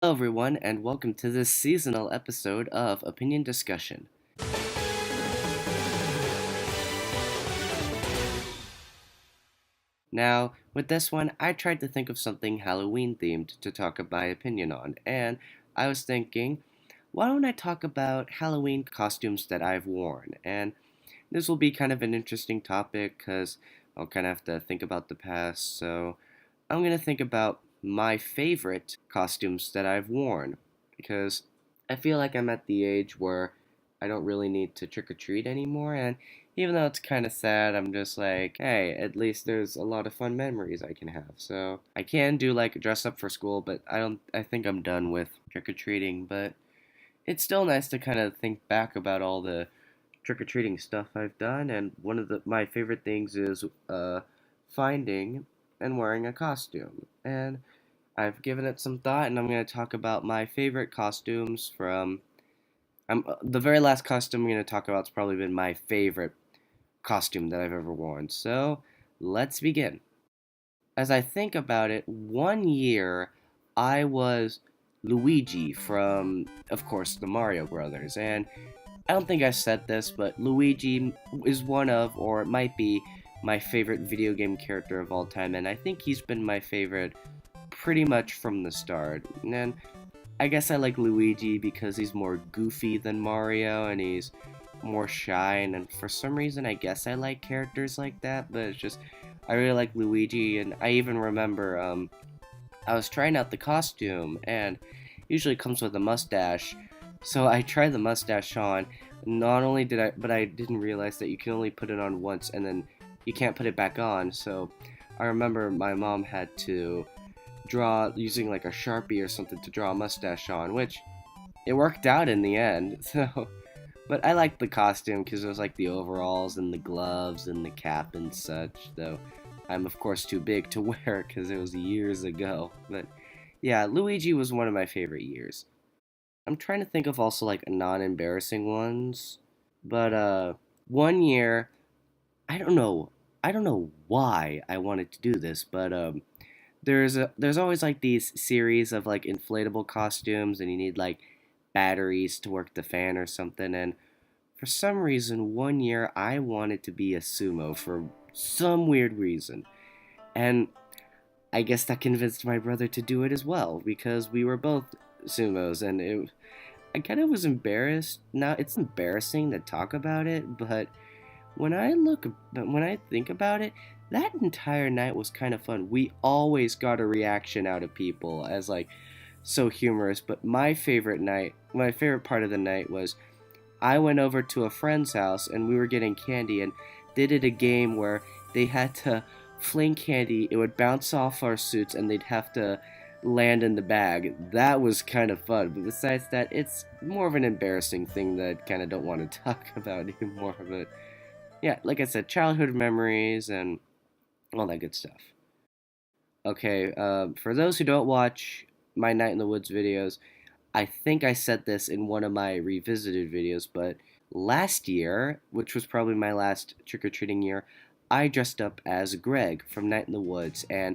Hello, everyone, and welcome to this seasonal episode of Opinion Discussion. Now, with this one, I tried to think of something Halloween themed to talk my opinion on, and I was thinking, why don't I talk about Halloween costumes that I've worn? And this will be kind of an interesting topic because I'll kind of have to think about the past, so I'm going to think about my favorite costumes that I've worn because I feel like I'm at the age where I don't really need to trick or treat anymore. And even though it's kind of sad, I'm just like, hey, at least there's a lot of fun memories I can have. So I can do like dress up for school, but I think I'm done with trick or treating. But it's still nice to kind of think back about all the trick or treating stuff I've done. And one of my favorite things is finding and wearing a costume. And I've given it some thought, and I'm going to talk about my favorite costumes from. The very last costume I'm going to talk about has probably been my favorite costume that I've ever worn. So let's begin. As I think about it, one year I was Luigi from, of course, the Mario Brothers. And I don't think I said this, but Luigi is one of, or it might be, my favorite video game character of all time. And I think he's been my favorite pretty much from the start. And I guess I like Luigi because he's more goofy than Mario and he's more shy. And for some reason, I guess I like characters like that. But it's just, I really like Luigi. And I even remember I was trying out the costume and usually comes with a mustache. So I tried the mustache on. Not only did but I didn't realize that you can only put it on once and then you can't put it back on. So I remember my mom had to draw using like a Sharpie or something to draw a mustache on, which it worked out in the end. So, but I liked the costume because it was like the overalls and the gloves and the cap and such. Though I'm of course too big to wear it because it was years ago. But yeah, Luigi was one of my favorite years. I'm trying to think of also like non-embarrassing ones, but one year I don't know why I wanted to do this, but there's always like these series of like inflatable costumes and you need like batteries to work the fan or something, and for some reason one year I wanted to be a sumo for some weird reason, and I guess that convinced my brother to do it as well because we were both sumos, and I kind of was embarrassed. Now it's embarrassing to talk about it, but when I think about it, that entire night was kind of fun. We always got a reaction out of people as like so humorous, but my favorite part of the night was I went over to a friend's house and we were getting candy and they did a game where they had to fling candy, it would bounce off our suits and they'd have to land in the bag. That was kind of fun, but besides that, it's more of an embarrassing thing that I kind of don't want to talk about anymore, but yeah, like I said, childhood memories and all that good stuff. Okay, for those who don't watch my Night in the Woods videos, I think I said this in one of my revisited videos, but last year, which was probably my last trick or treating year, I dressed up as Greg from Night in the Woods, and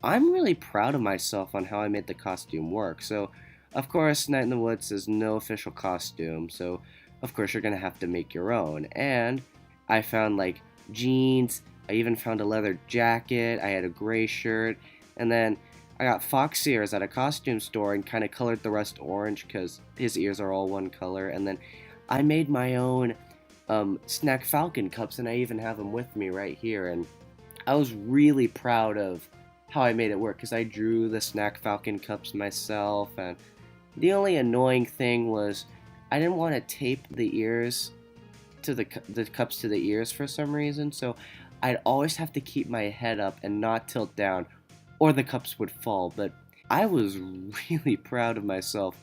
I'm really proud of myself on how I made the costume work. So, of course, Night in the Woods is no official costume, so of course you're gonna have to make your own. And I found like jeans, I even found a leather jacket, I had a gray shirt, and then I got fox ears at a costume store and kind of colored the rest orange because his ears are all one color. And then I made my own Snack Falcon cups, and I even have them with me right here. And I was really proud of how I made it work because I drew the Snack Falcon cups myself. And the only annoying thing was I didn't want to tape the ears to the cups to the ears for some reason, so I'd always have to keep my head up and not tilt down, or the cups would fall. But I was really proud of myself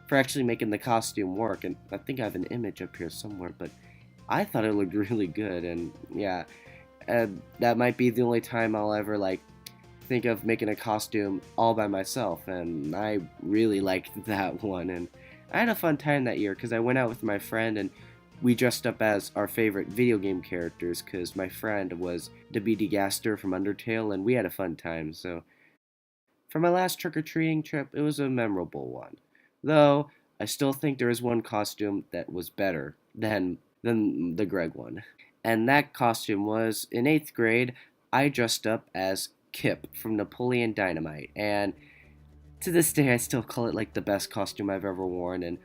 for actually making the costume work, and I think I have an image up here somewhere, but I thought it looked really good, and yeah, that might be the only time I'll ever like think of making a costume all by myself, and I really liked that one, and I had a fun time that year because I went out with my friend and we dressed up as our favorite video game characters because my friend was Dabidi Gaster from Undertale, and we had a fun time. So For my last trick-or-treating trip, it was a memorable one. Though, I still think there is one costume that was better than the Greg one. And that costume was in 8th grade, I dressed up as Kip from Napoleon Dynamite. And to this day, I still call it like the best costume I've ever worn. And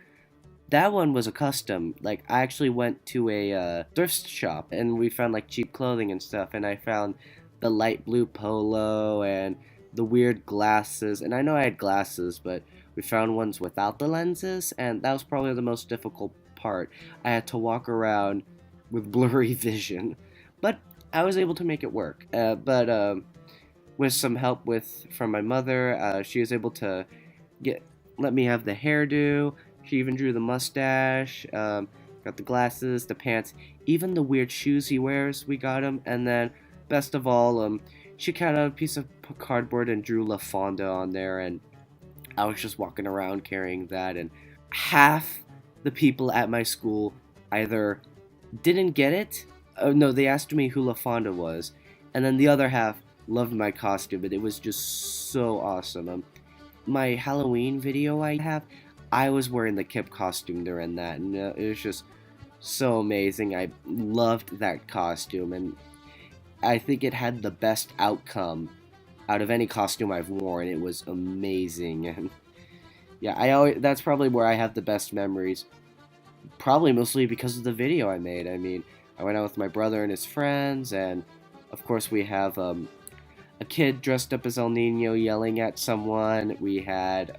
that one was a custom. Like, I actually went to a thrift shop and we found like cheap clothing and stuff. And I found the light blue polo and the weird glasses. And I know I had glasses, but we found ones without the lenses. And that was probably the most difficult part. I had to walk around with blurry vision. But I was able to make it work. But with some help from my mother, she was able to get let me have the hairdo. She even drew the mustache, got the glasses, the pants, even the weird shoes he wears. We got him, and then best of all, she cut out a piece of cardboard and drew La Fonda on there, and I was just walking around carrying that, and half the people at my school either didn't get it. Oh no, they asked me who La Fonda was, and then the other half loved my costume, but it was just so awesome. My Halloween video I have, I was wearing the Kip costume during that, and it was just so amazing. I loved that costume, and I think it had the best outcome out of any costume I've worn. It was amazing, and yeah, that's probably where I have the best memories. Probably mostly because of the video I made. I mean, I went out with my brother and his friends, and of course we have a kid dressed up as El Nino yelling at someone. We had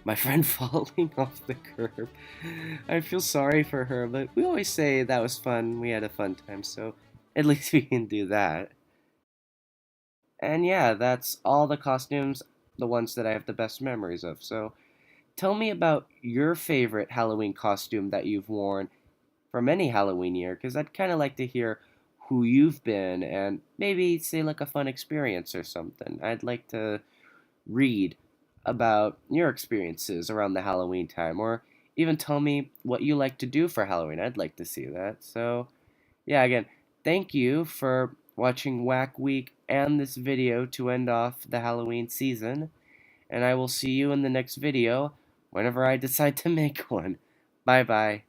my friend falling off the curb. I feel sorry for her, but we always say that was fun. We had a fun time, so at least we can do that. And yeah, that's all the costumes, the ones that I have the best memories of. So tell me about your favorite Halloween costume that you've worn from any Halloween year, because I'd kind of like to hear who you've been and maybe say like a fun experience or something. I'd like to read about your experiences around the Halloween time, or even tell me what you like to do for Halloween. I'd like to see that. So, yeah, again, thank you for watching Whack Week and this video to end off the Halloween season, and I will see you in the next video whenever I decide to make one. Bye bye.